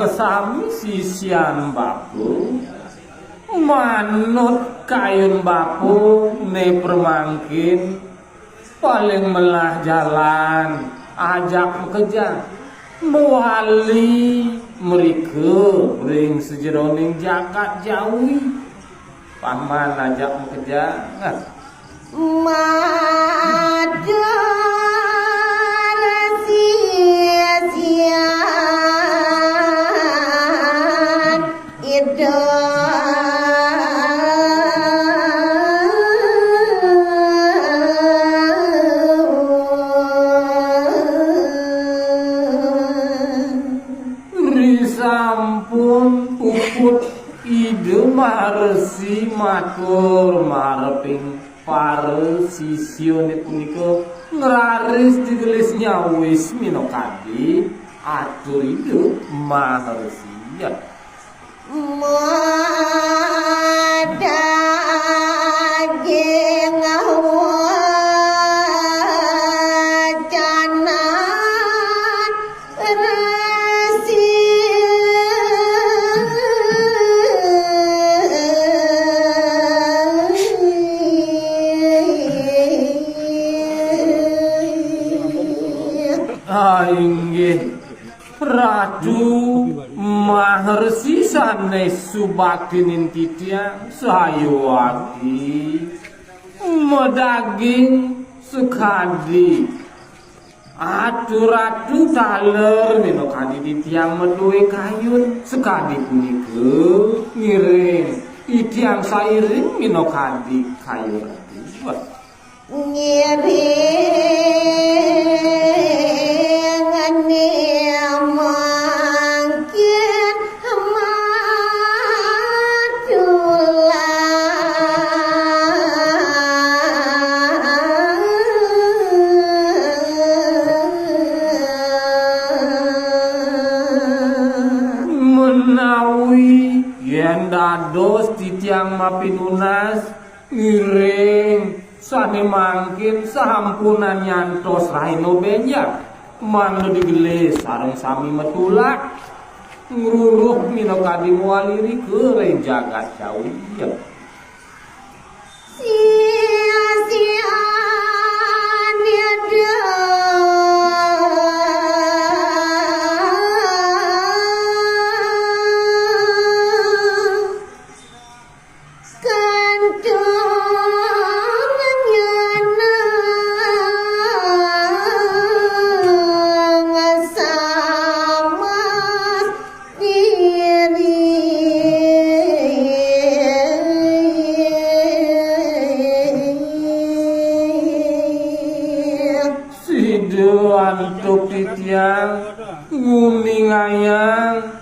sami sisian bapu manut kayun bapu ne permangkin paling melah jalan ajak kerja mewali mereka ring sejeroning jagat jauhi paman ajak kerja sampun puput ide maresi matur mareping para sisionit punika ngeraris ditulisnya wis minokadi atur ide maresi ya inggih Ratu Maharsi sanes subakinin titiang sayuwati medaging sekadi atur-atu taler minokadi titiang meduwe kayun sekadi punika ngiring titiang sairing minokadi kayun ngiring menawi yen dados titiang mapinunas ngiring sane mangkin sahampunan nyantos raino benjang mangga digelis sareng sami metulak ngruruh minokadi mualiri kereng jagat jauh antuk titiang nguning ayang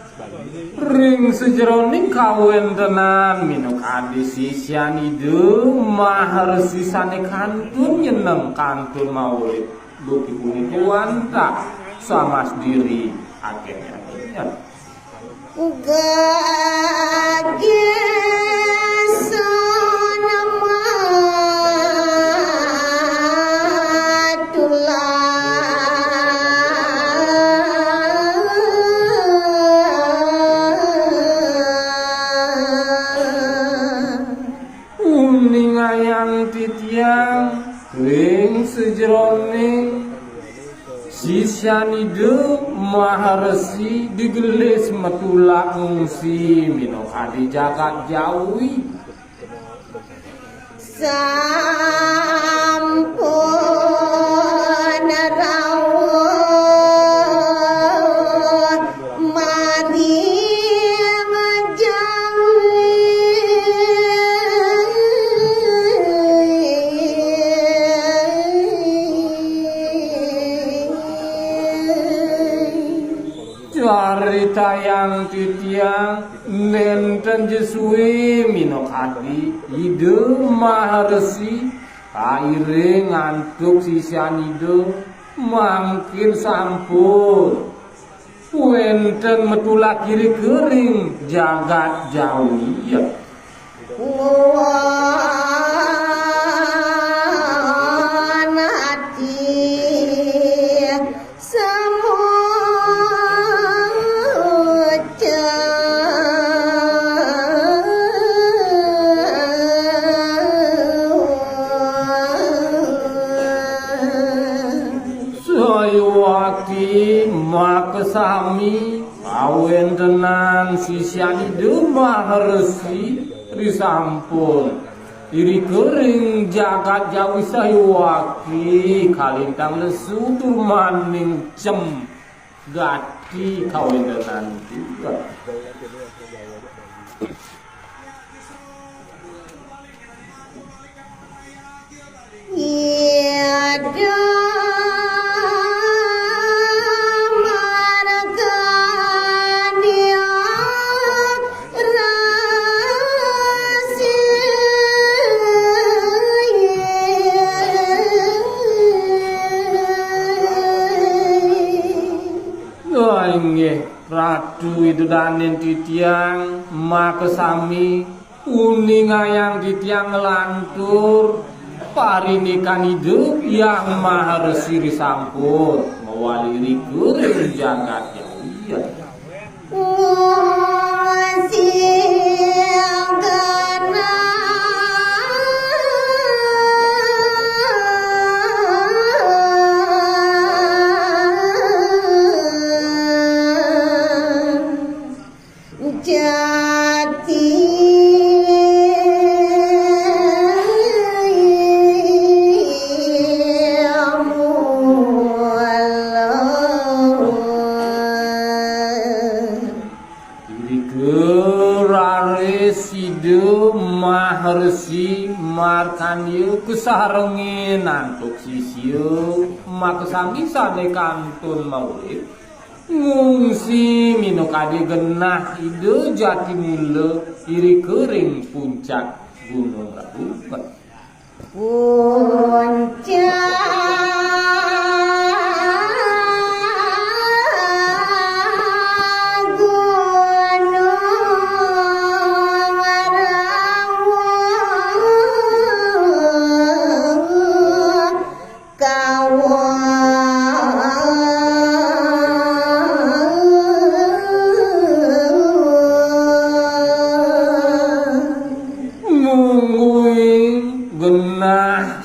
ring sejeroning kawentenan minokadi sisian ide maharsi sane kantun nyeneng kantun maulid buki punika wanta sama sendiri akhirnya titiang ring sejeroning sisianide maharesi digelis metulak ngungsi minokadi jagat jauhi sampun rawuh mari carita yang titiang nenten jesui minokadi ide maharesi kaire ngantuk sisianide mangkin sampun wenten metulak kiri kering jagat jauh ya sayuwaki makesami kawen tenan sisianidu maharesi risampun iri kering jagat jawi sayuwaki kalintang lesu turmaning cem gati kawen tenan juga. Ratu itu danin titiang makesami uning ayang titiang ngelantur parinikan hidup yang maha resiri sampun mewali kuring jagat ya iya. Maharsi markanyu kesarengin antuk sisiu makesami sane kantun maurip ngungsi minokadi genah ide jati mule iri kering puncak gunung Rabupat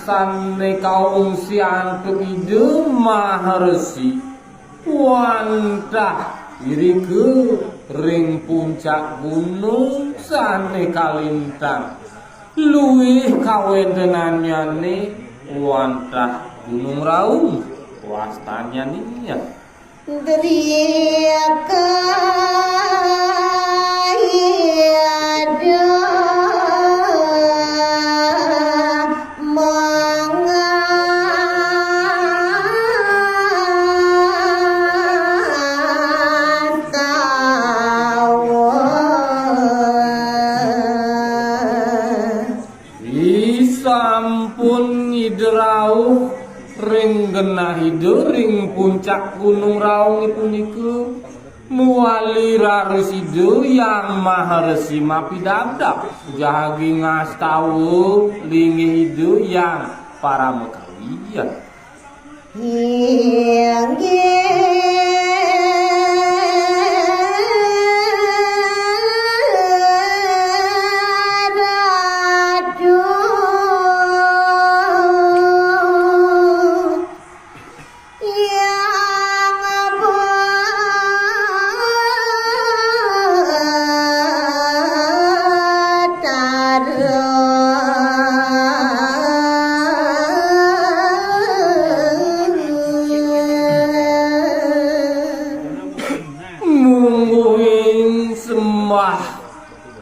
sane kaum si antuk ide maharesi wantah iri ke ring puncak gunung sane kalintang luwih kawendenannya nih wantah gunung Raung wastanya nih ya sampun ngiderau ring genah ide ring puncak gunung Raung puniku muali raresido yang maha resi mapidabdak jagi ngastawu lingi ide yang para mekawiyan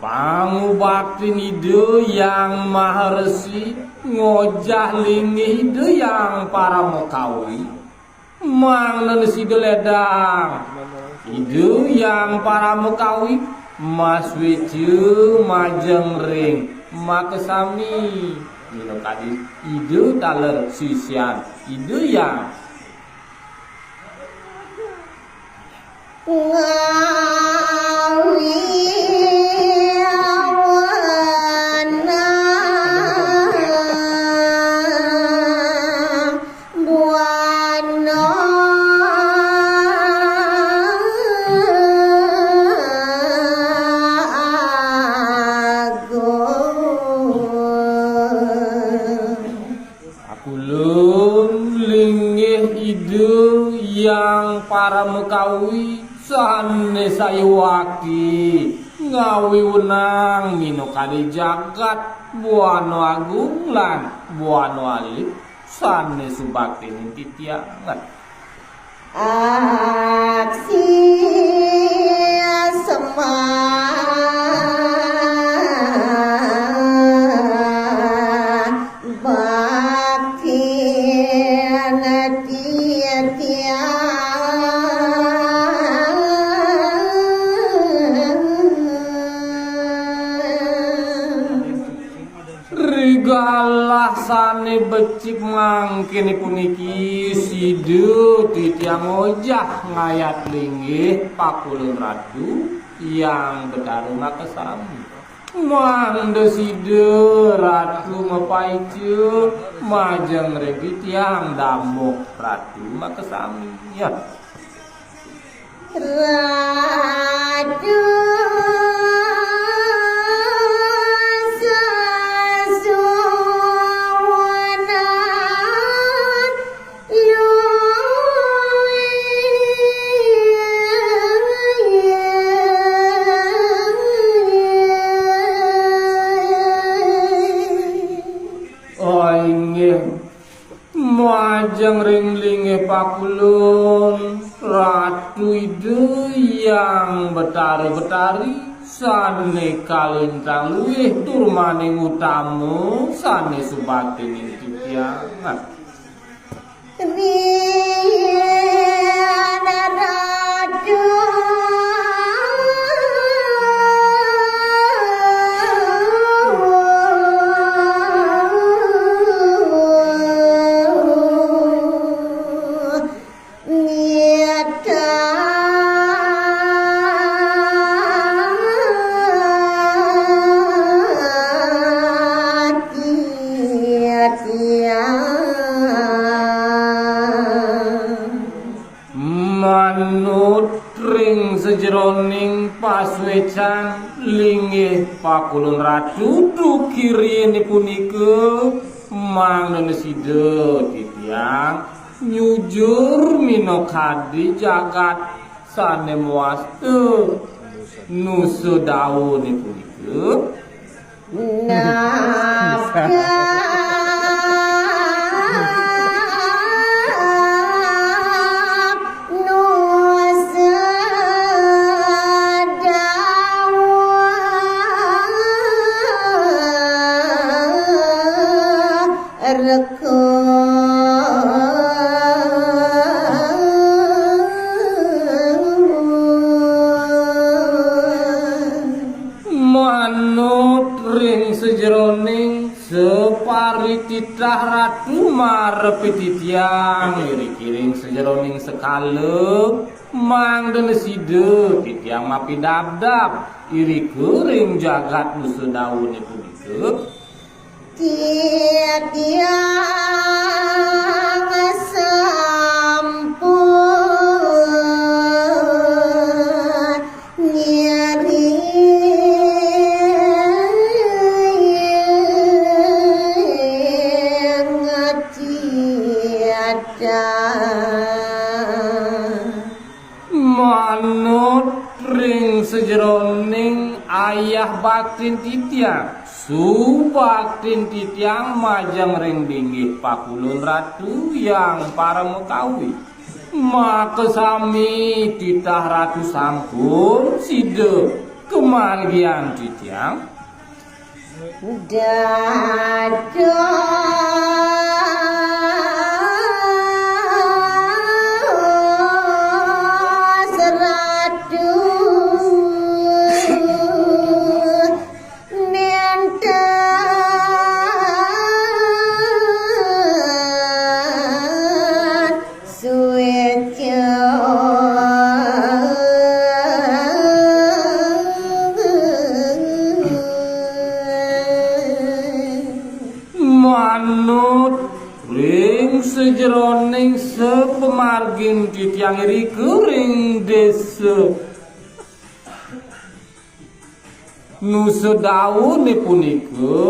pangubaktin ide yang maha resi ngojah lingi ide yang para mekawi mangnen si deledang ide yang para mekawi mas wicu majeng ring makesami minokadi ide taler sisian ide yang yang para mekawi sane sayuwaki ngawi wenang mino kali jagat buano agung lan buano alif sane subakti titiangan aksi Rigalah sane becik mangkene puniki sidu titiang ojah ngayat linggih pakulun ratu yang bedarunga kesami mande sidu ratu mapaicu majeng regi tiang damuk ratu makesami ya ratu majeng ringlinge pakulun ratu ide yang betari-betari sane kalintang luwih turmaning utamu sane subakti ning titiangan manut ring sejroning paswecan linggih pakulun ratu dukirine punika mangen sida titiang nyujur minokadi jagat sane muastu nusu daune punika manut ring sejroning separi titah ratu marepi titiang iri-kiring sejroning sekalep mangden side titiang mapi dab-dab iri kering jagat musuh daun itu titiang sampun nyeri manut ring sejroning ayah baktin titiang subaktin titiang majeng ring dinggih pakulun ratu yang para mekawi maka sami titah ratu sampun side kemargian titiang manut ring sejroning sepemargin titiang iri kering desa nusa daune punika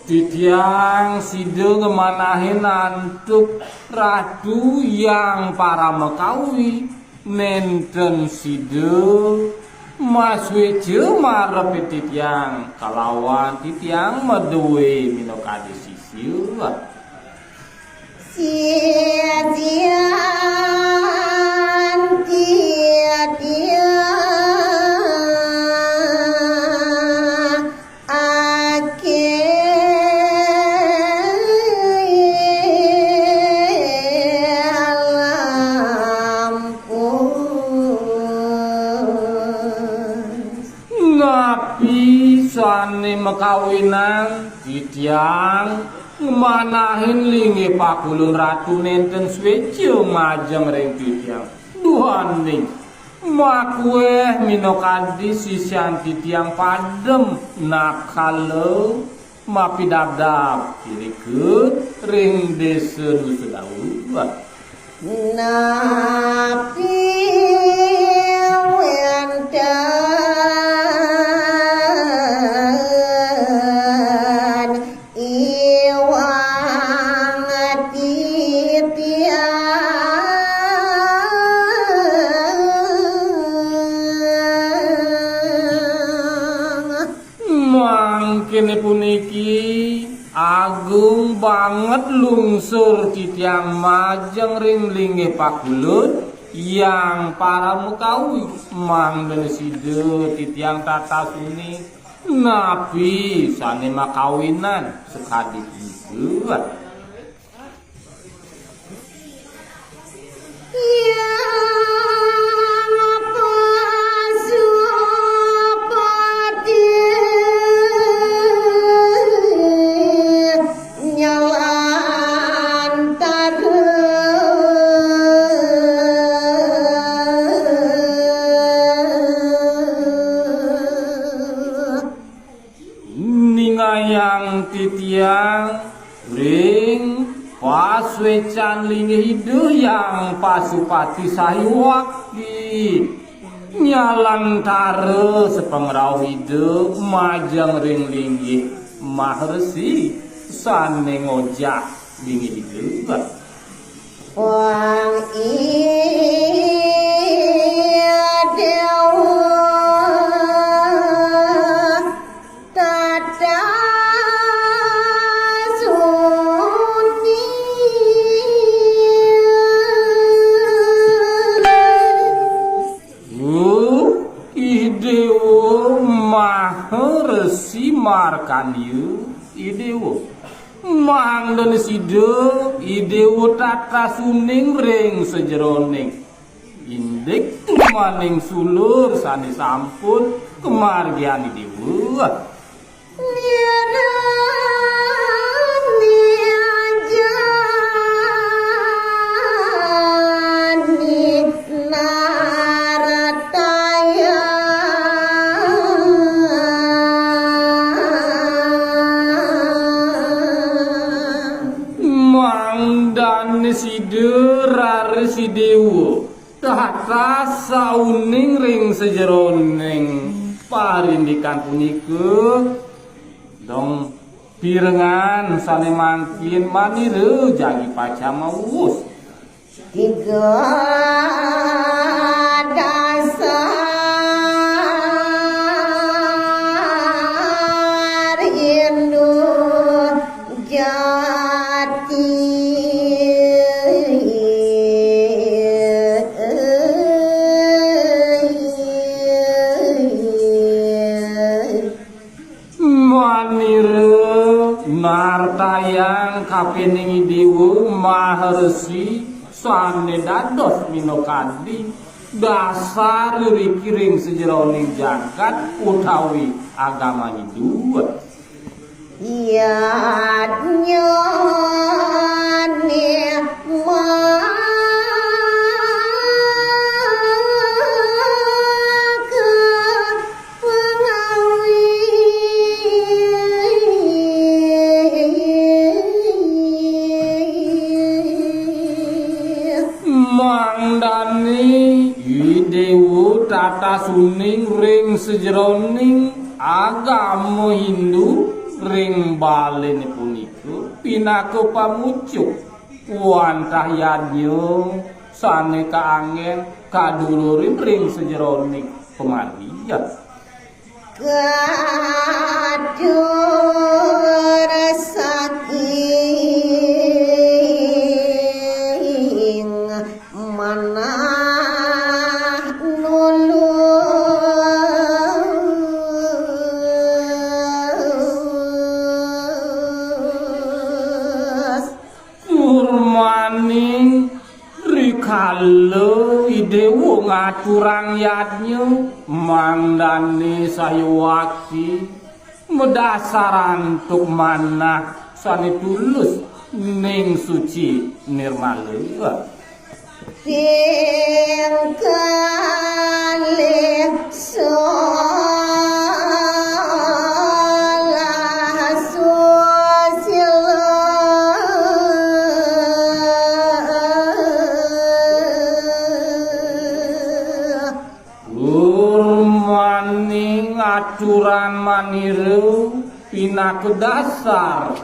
Titiang sida ngemanahin antuk ratu yang para mekawi nenten sida Mas Wejo marep titiang kalawan titiang meduwe minangka sisil Sian dia sane mekawinan titiang ngemanahin linge pakulun ratu nenten Swejo majeng ring titiang duhaning makwe minokadi sisian titiang padem nakale mapidabdab kirikut ring desa Nusadau napi wenda kene puniki agung banget lungsur titiang majeng ring linge pakulun yang para mukawi mangden sida titiang tata suni nabi sane makawinan sekadi itu yang titiang ring paswecan linge hidup yang pasupati sahiwakti nyalang tare sepengrau hidup majang ring linge mahresi sane ngojak linge hidup wang Resi markanyu idewo mangden sida idewo tata suning ring sejeroning indik maning sulur sane sampun kemargian idewo Sidera sidewo tata sauning ring sejeroning parindikan punika dong pirengan sane mangkin maniru jagi pacamawus tiga dasar Indo jati nartayang kapening dewa maharesi sane dados minokadi dasar rikiring sejeroning jagat utawi agama Hindu iya nyane mangdani idewu tata suning ring sejeroning agama Hindu ring balene punika pinaka pamucuk wantah yanyo sane kaangen kaduluring ring sejeroning pemarian kadur saking manah nulus kurmaning rikala idewo ngaturang yadnya mangdane sayawaki medasaran tuk manah sane tulus ning suci nirmala sing kalih salah susila urmaning aturan maniru pinaka dasar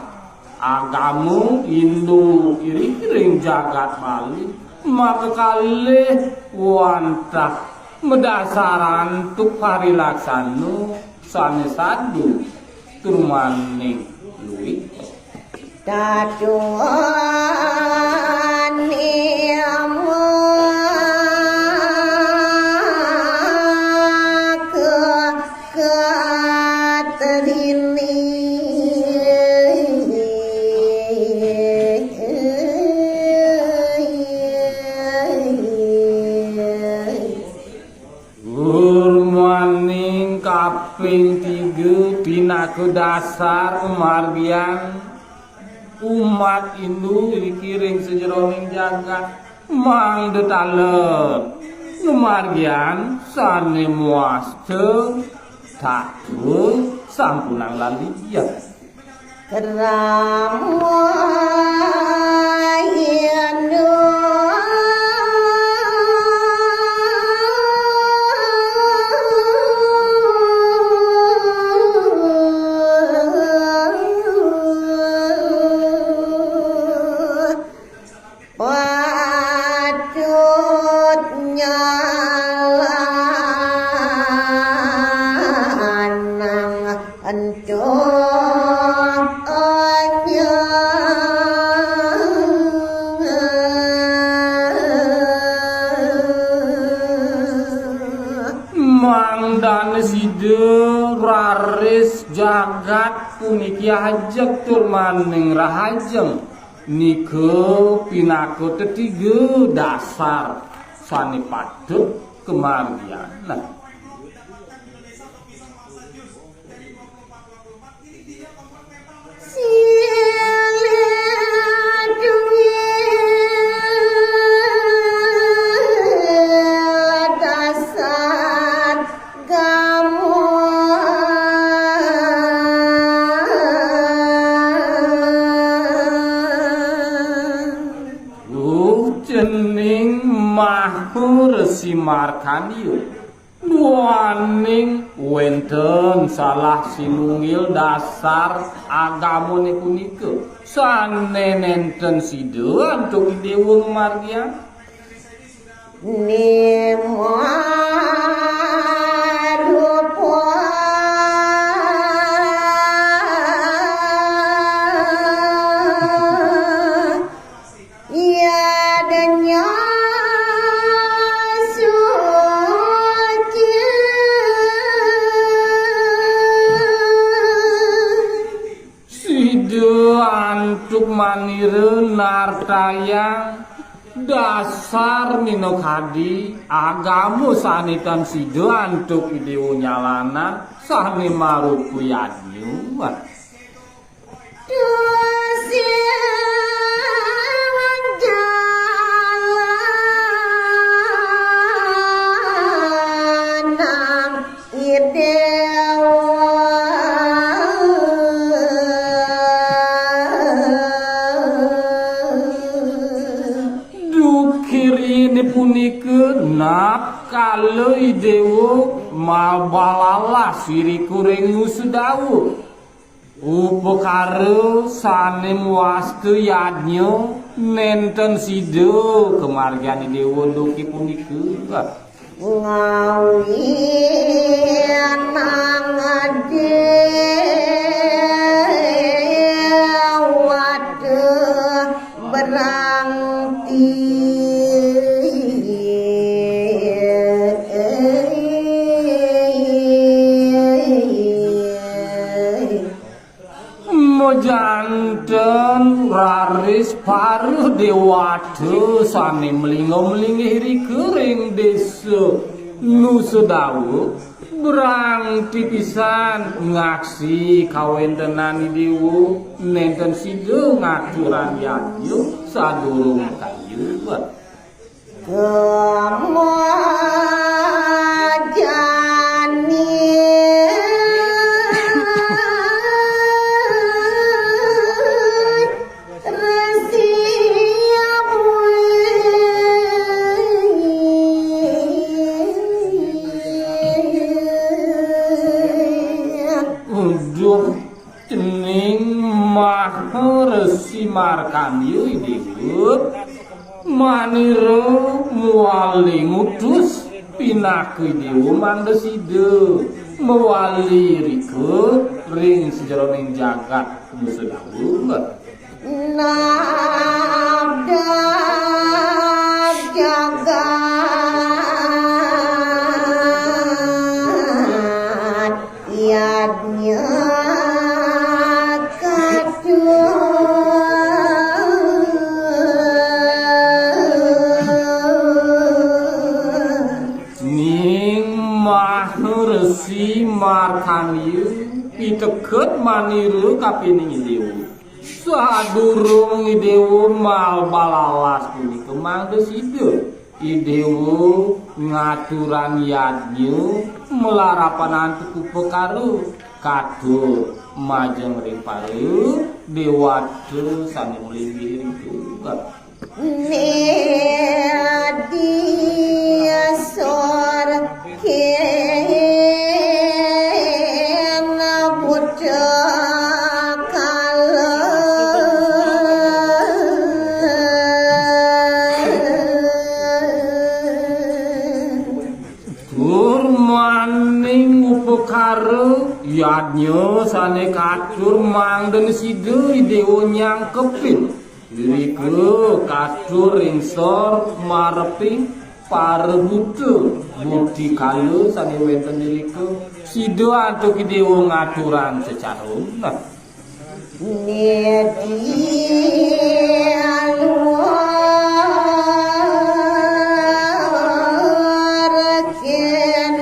agamu indung iring jagat bali maka kalih wantah medasaran tuk parilaksana sane sadu turmaning luwih tatuane urmaning kaping 3 pinaka dasar margian umat Hindu dikiring sejeroning jagat mangdetalep numargian sane muaste takut sampunang laliya mangdane side raris jagat puniki ajeg tur maning rahajeng nika pinaka ketiga dasar sane padhet kemargianan jening mahur si Markandeya nuwaning wenten salah sinungil dasar agamane punika sane nenten sida antuk dewa margian antuk manire nartayang dasar minokadi agamu sanitan sida antuk idewo nyalana sane marupu yanyu punika nap kalih dewa mabalala siri kuring sudawu Upakara sanem wastu yadnya nenten sida kemargiane dewa nduki punika. Ngawi nangade wade berangti Mojanten raris paruh dewata sane melingo-melingi kering desa nu sedawu berangti pisan ngaksi kawentenani dewa nenten sida ngaturan yadnya sadurung kayu cening Maharesi Markandeya Dewa manira muwali ngutus pinaku dewa Mandasida mewali rika ring sejeroning jagat sedawu nabda jagat yadnya Maharesi Markandeya piteket manira kapining dewa sadurung dewa mal balalas punika Mandasida dewa ngaturan yadnya melarapan antuk upakara kado majeng riparu dewata sane mlinggih juga Nedia sor kena buta kala maning upakara yadnya sane katur Mandasida dewa nyangkepin rika katur ringsor mareping parebuta bukti kala sane wonten rika sida antuk dewa ngaturan secara umum Nedia luar ken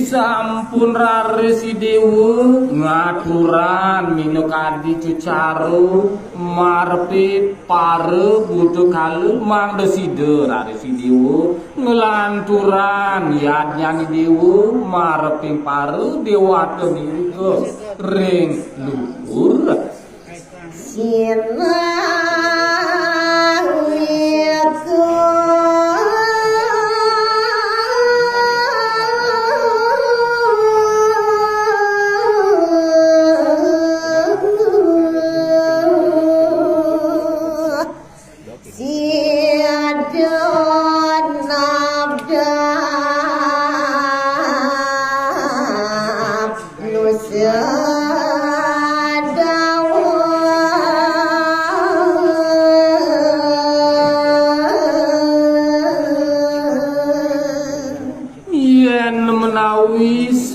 sampun raresi dewa ngaturan minukadi cucaru marpit pare butuh kalu Mandasida raresi dewa ngelanturan yadnyani dewa marping pare dewata niku ring luhur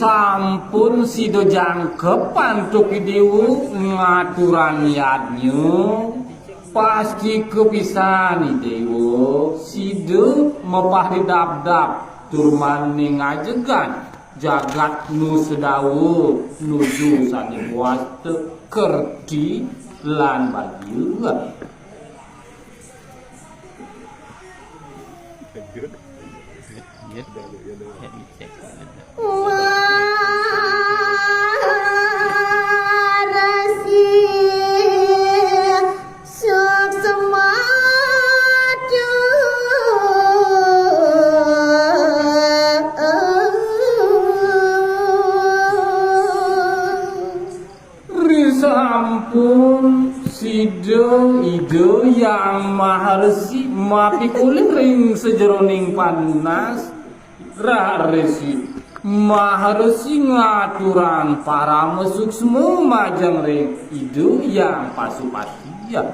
sampun sida jangkep antuk dewa ngaturan yadnya paski kepisan dewa sida mepah didabdab tur maning ajegan jagat nu sedawu nuju saning waste kerti lan bagian Marasi ide yang maharesi mapi kulit ring sejeroning panas raresi maharesi ngaturan para mesuk semua majang ring ide yang pasupati ya.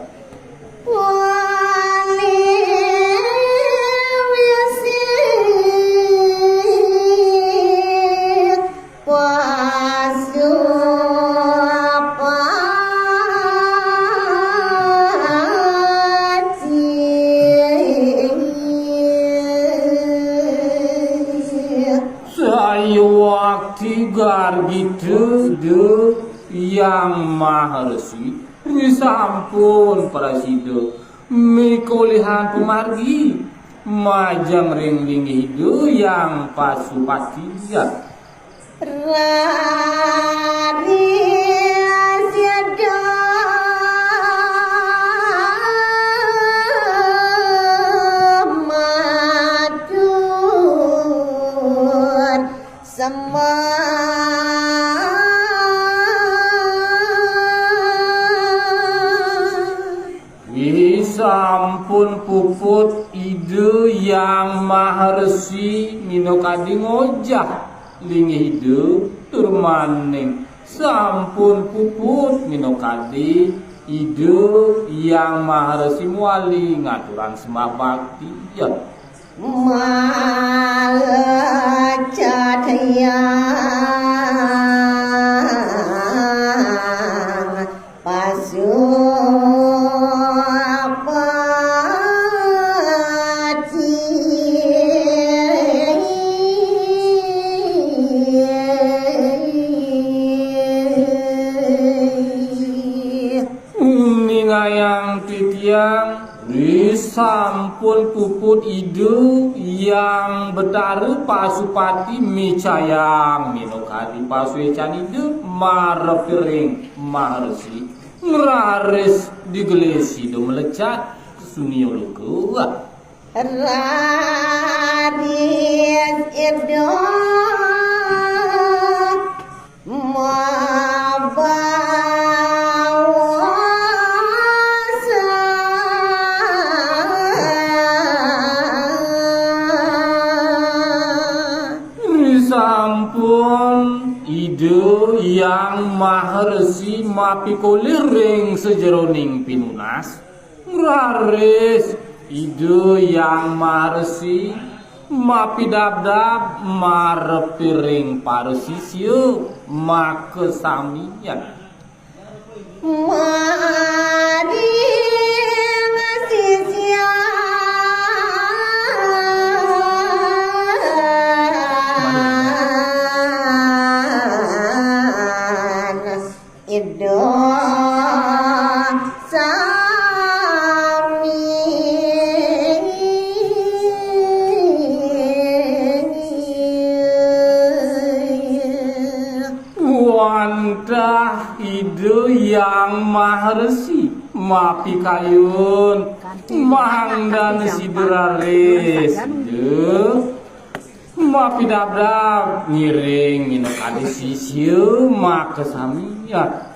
Waktu gitu de yang maharesi sampun prasido mikolehan pemargi majang ring hidu yang pasupati ya. Sampun puput ide yang maharesi minokadi ngojah lingi hidup turmaning sampun puput minokadi ide yang maharesi muali ngaturan sembah bakti ya. Yang titiang sampun puput ide yang betaru pasupati micayang minokadi pasuecan ide marepiring maharesi ngeraris digelesi do melecat suniologo raris edo sampun ide yang maharesi mapi koliring sejeroning pinunas ngeraris ide yang maharesi mapi dabdab marepiring paresisio makesamian wantah ide yang maharesi mapi kayun mangdan siduraris ide mapi dabdab ngiring minok adi sisiu makesami ya.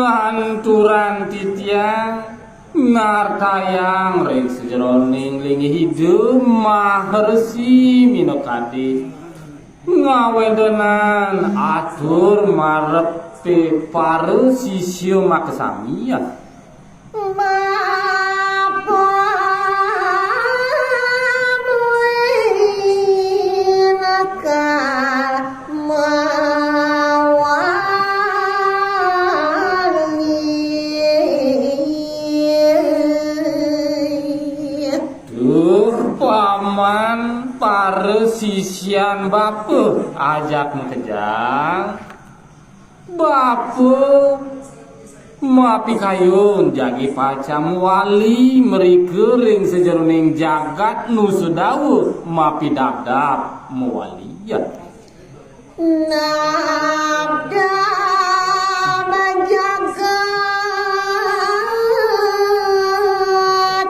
Lanturan titiang nartayang ring sejeroning lingi hidup maharesi minokadi ngawendonan atur marepe paru sisio makesami ya. Paman para sisian bapu ajak kejang bapu mapi kayun jagi pacam wali merikering sejeroning jagat nusudawu mapi dabdab muwali ya. Nabda bajagat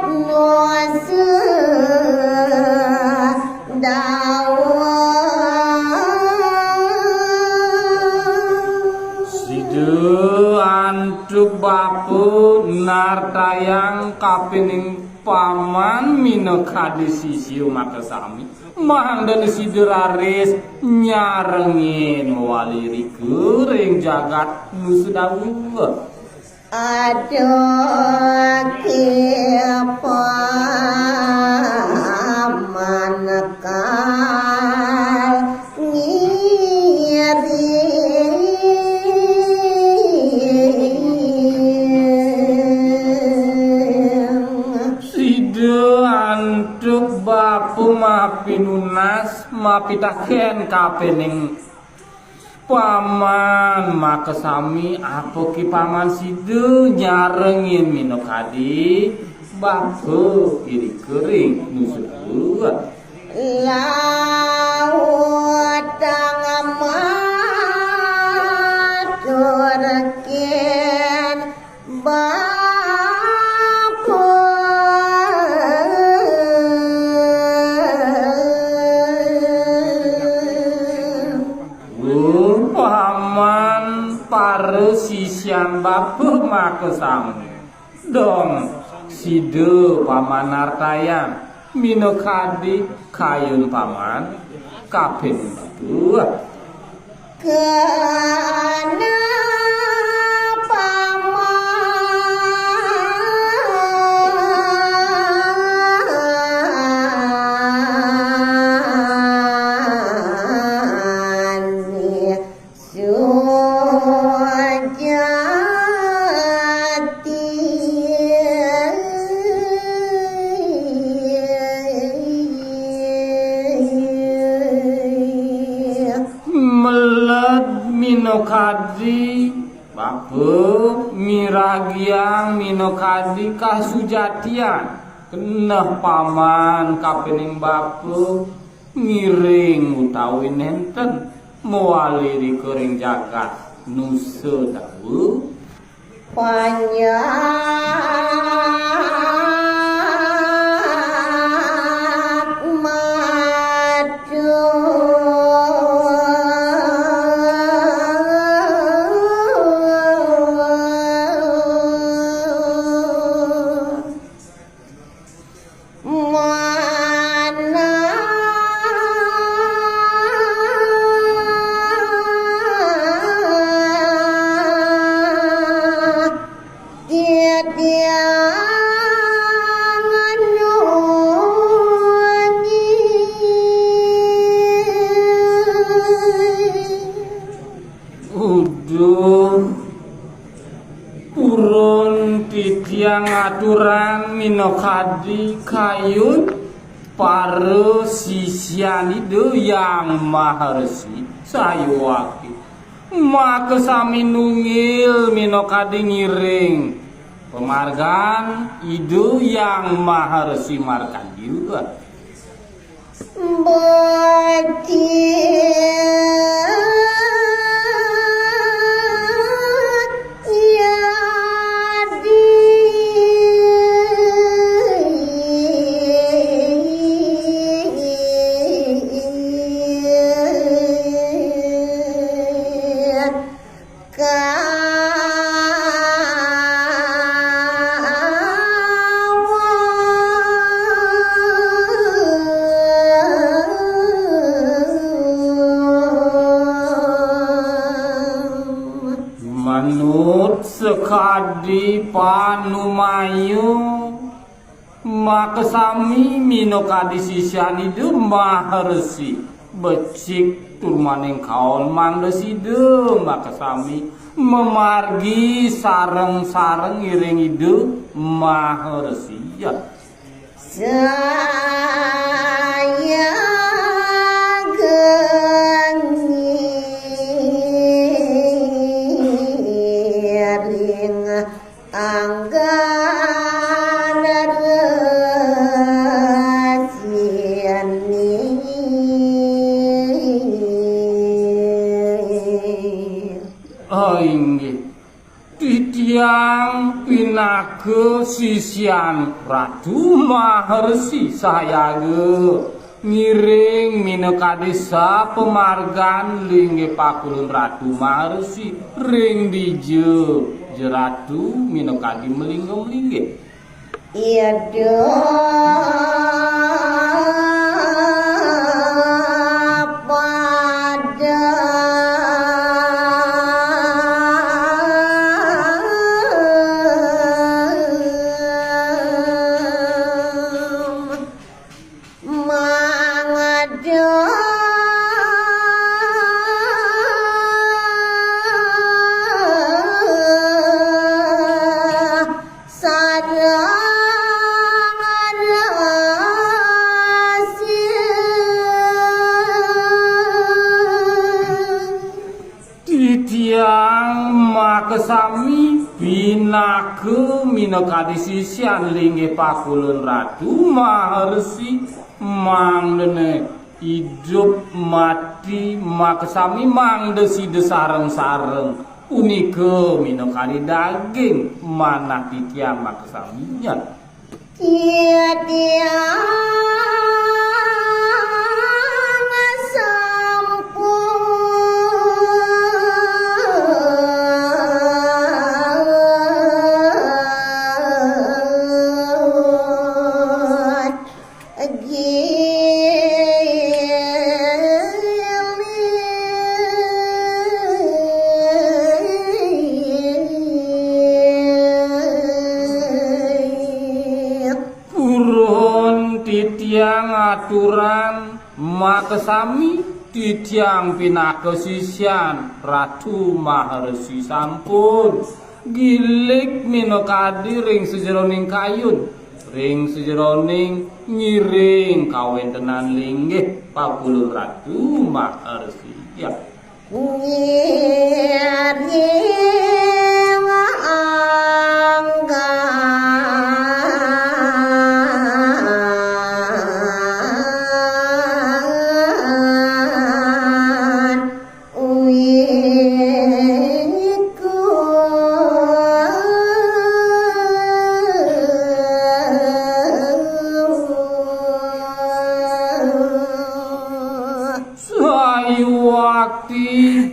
nuasa Sidu antuk bapu nartayang kapining paman mino kadi sisiu maka sami mahang dan sidu raris nyarengin mewaliri kering jagat nusudawu ada kepa manakal Sidu antuk bapu mapi nunas mapi taken kapening paman maka sami apa ki paman sidu nyarengin minokadi bapu iri kering nusudu laut tangamat turken paman para sisian bapu maka sami dong sidu paman nartayang minokadi kayun paman kapin batu Kena paman melet minokadi bapu miragiang minokadi kasujatian keneh paman kapening bapu ngiring utawi nenten mewaliri kering jagat nusa dawu panjang madu mana dia uduh purun titiang aturan minokadi kayut para sisian itu yang maharsi sayuwaki maka sami nungil minokadi ngiring pemargan itu yang maharsi markan juga manut sekadi panumayu maka sami minokadi sisian itu maharsi becik turmaning kaon mandesidu maka sami memargi sareng-sareng iring itu maharsi ya saya gering anggan resiani sisian Ratu Maharsi sayage ngiring mineka desa pemargan lingge pakulun Ratu Maharsi ring dije jeratu mineka di melingge-melingge. Iya pada Titiang makesami pinake mineka disisian lingge pakulun Ratu Maharsi mangdene hidup mati makesami mangdesi desareng-sareng unike mineka di daging manah titiang makesaminya. Titiang aturan makesami titiang pinake sisian Ratu Maharsi sampun gilik minekadi ring sejeroning kayun ring sejeroning ngiring kawentenan linggih pakulun Ratu Maharsi ya. Wakti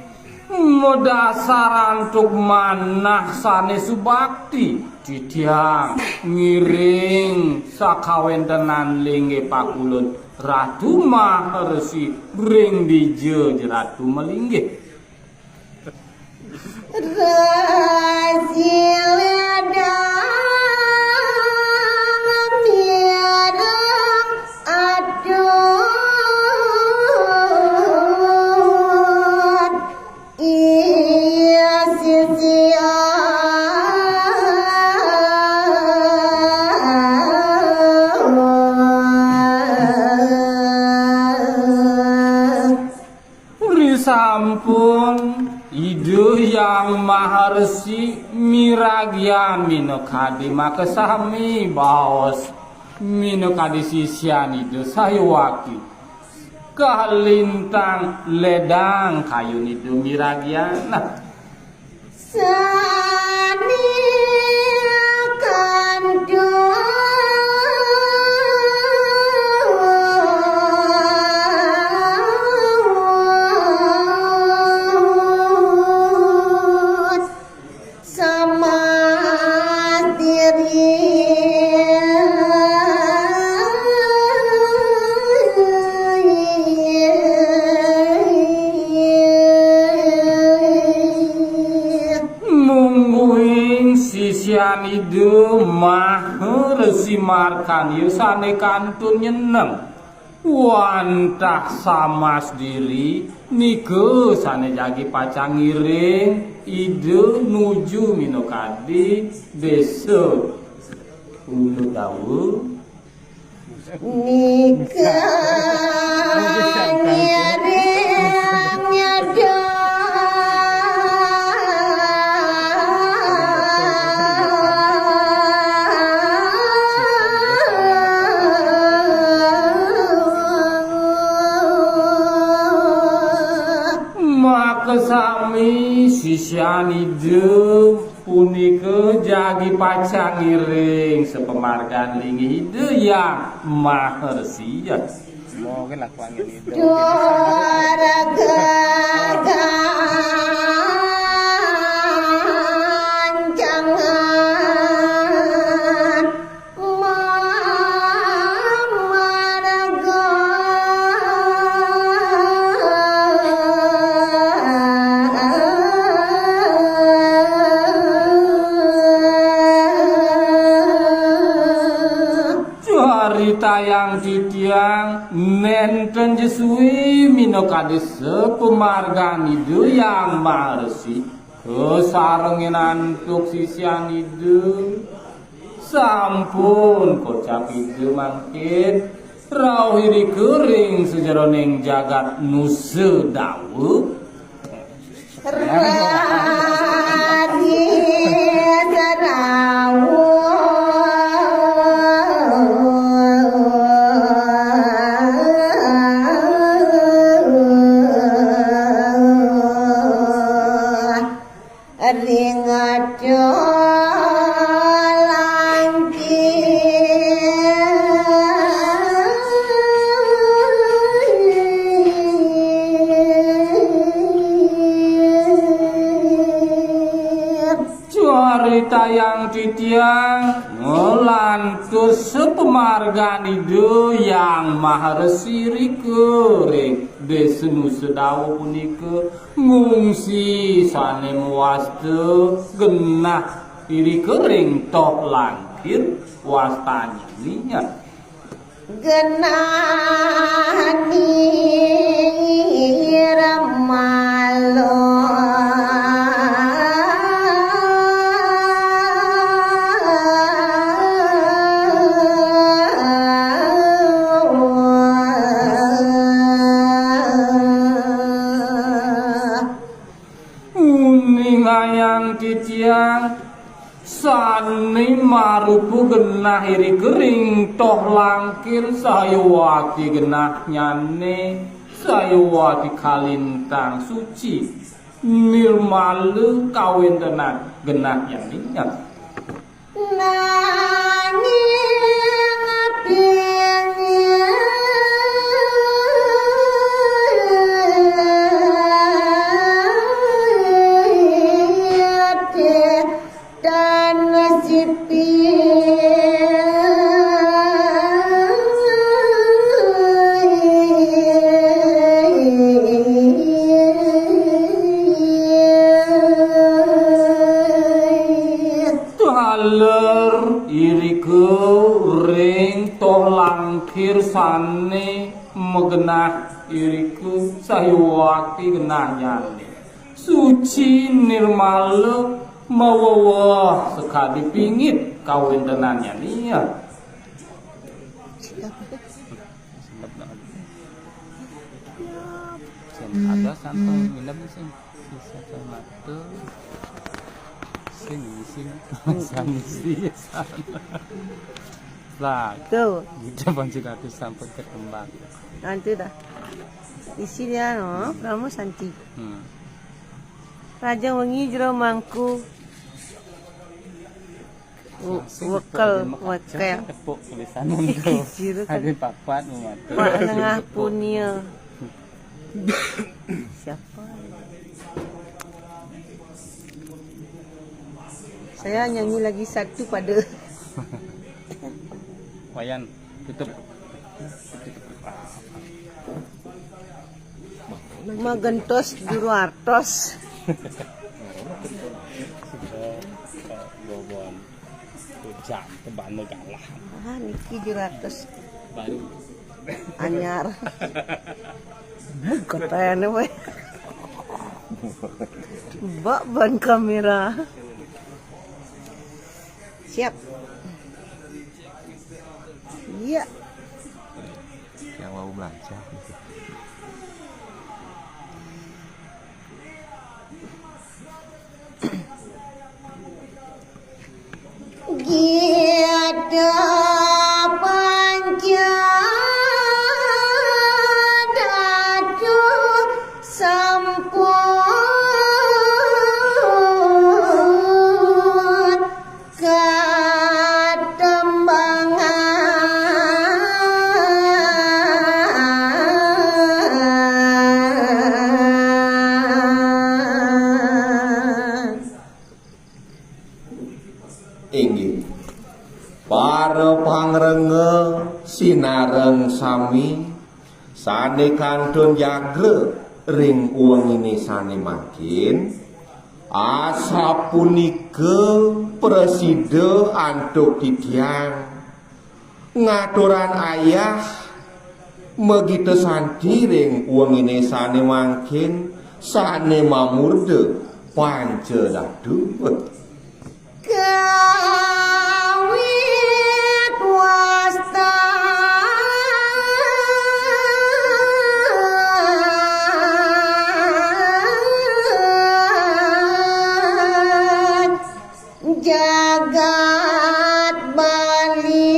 modasaran tuk manah sane subakti titiang ngiring sakawentenan lingge pakulun Ratu Maharsi ring dije jeratu melingge. Sampun ide yang Maharsi miragyan minekadi makesami baos minekadi sisian itu sayawaki kalintang ledang kayun itu miragyan nah. Sani kandu sisian ide Maharsi markan yusane kantun nyeneng wantah sama sendiri nike sane jagi pacang ngiring ide nuju minokadi besok ulu tahu nike makesami sisian ide punike itu jagi pacang ngiring sepemargan lingi hidup yang maharsi ya. Mau ke lakuan ini. Juara ganjangan Cerita yang titiang nenten jesui minokades sepemargan itu yang marsi kesarengin antuk sisian itu sampun kocak itu mangkin rawiri kering sejeroning jagat nuse dawu Radi Sarawu Ringaco cerita yang titiang ngelantus sepemargan itu yang maharesi rikering desenu sedawu punike ngungsi sane muaste genah iri kering toh langkir wastanya linya Genani Ramalo yang titiang sani marupu genah iri kering toh langkir sayawati genah nyane sayawati kalintang suci nirmalu kawin tenan genah yang ingat langkir sane megenah iriku sayawati genah nyane suci nirmala mawawa sekali pingit kawin tenannya nia ada sampai minum sing sisa tomato sing sami sana lah Tuh, kita pancing aku sampai ke kembang nanti dah. Isi dia no, kamu santi. Raja wengi jero mangku. Wakal. tepuk tulisan itu ada papat mematu Pak Nengah Punya. Siapa? Saya nyanyi lagi satu pada wayan tutup Magentos juru artos. bobon jam teban galah Niki juru artos baru anyar. Katanya we. Mbak ban kamera. Siap. Iya. Yang mau belanja. Giada panca dadu sampun para pangrenge sinareng sami sane kantun jagre ring wengine sane makin asa punika presida antuk titiang ngaturan ayah megite santi ring wengine sane mangkin sane mamurde panca dadu Kawit wasta jagat Bali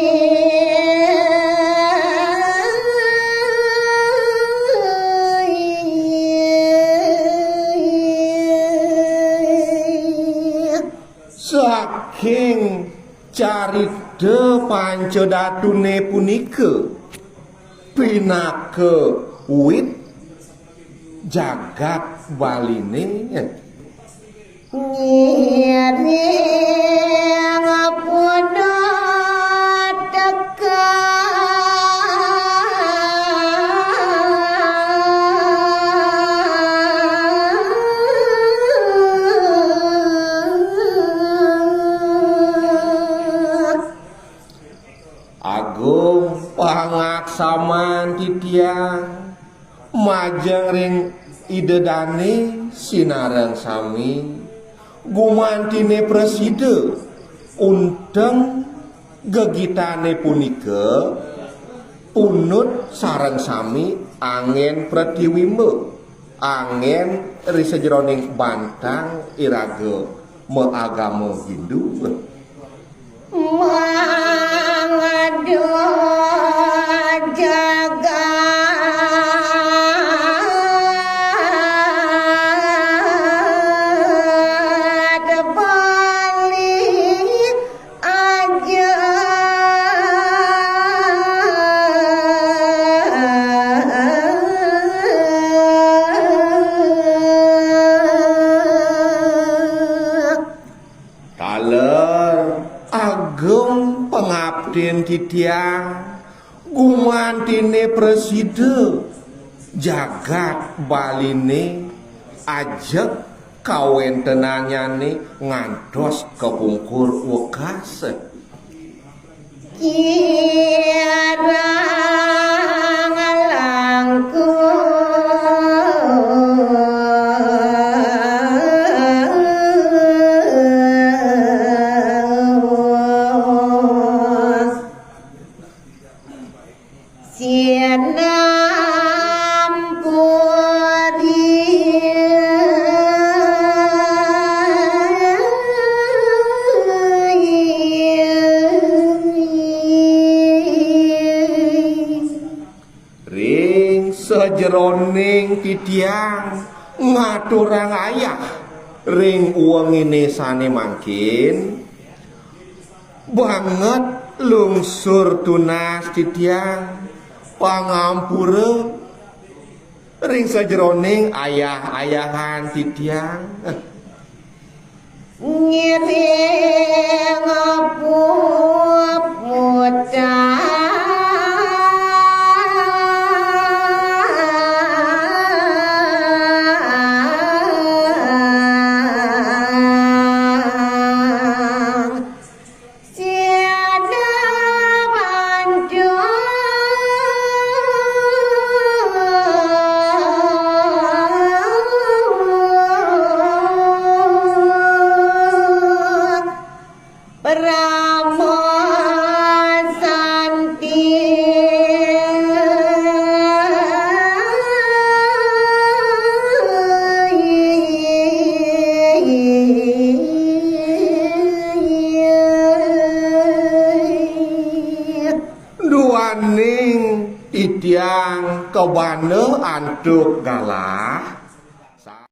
saking carita pancadatune punika pinake wit jagat baline ngiring apodo agung pangaksaman titiang majeng ring idedane sinareng sami gumantine presida unteng gegitane punika punut sareng sami angin pratiwimbe angin risejroning bantang iraga meagama Hindu mangado jagat Bali aja taler agung pengabdin titiang gumantine presida jagat baline ajek kawentenanyane ngantos kepungkur wekas kirang langkung sienam ring sejeroning titiang ngaturang ayah ring wengine sane mangkin banget lungsur tunas titiang pangampura ring sejeroning ayah-ayahan titiang ngiring apup mutang siada banjur Pramosanti duaning titiang kebane antuk galah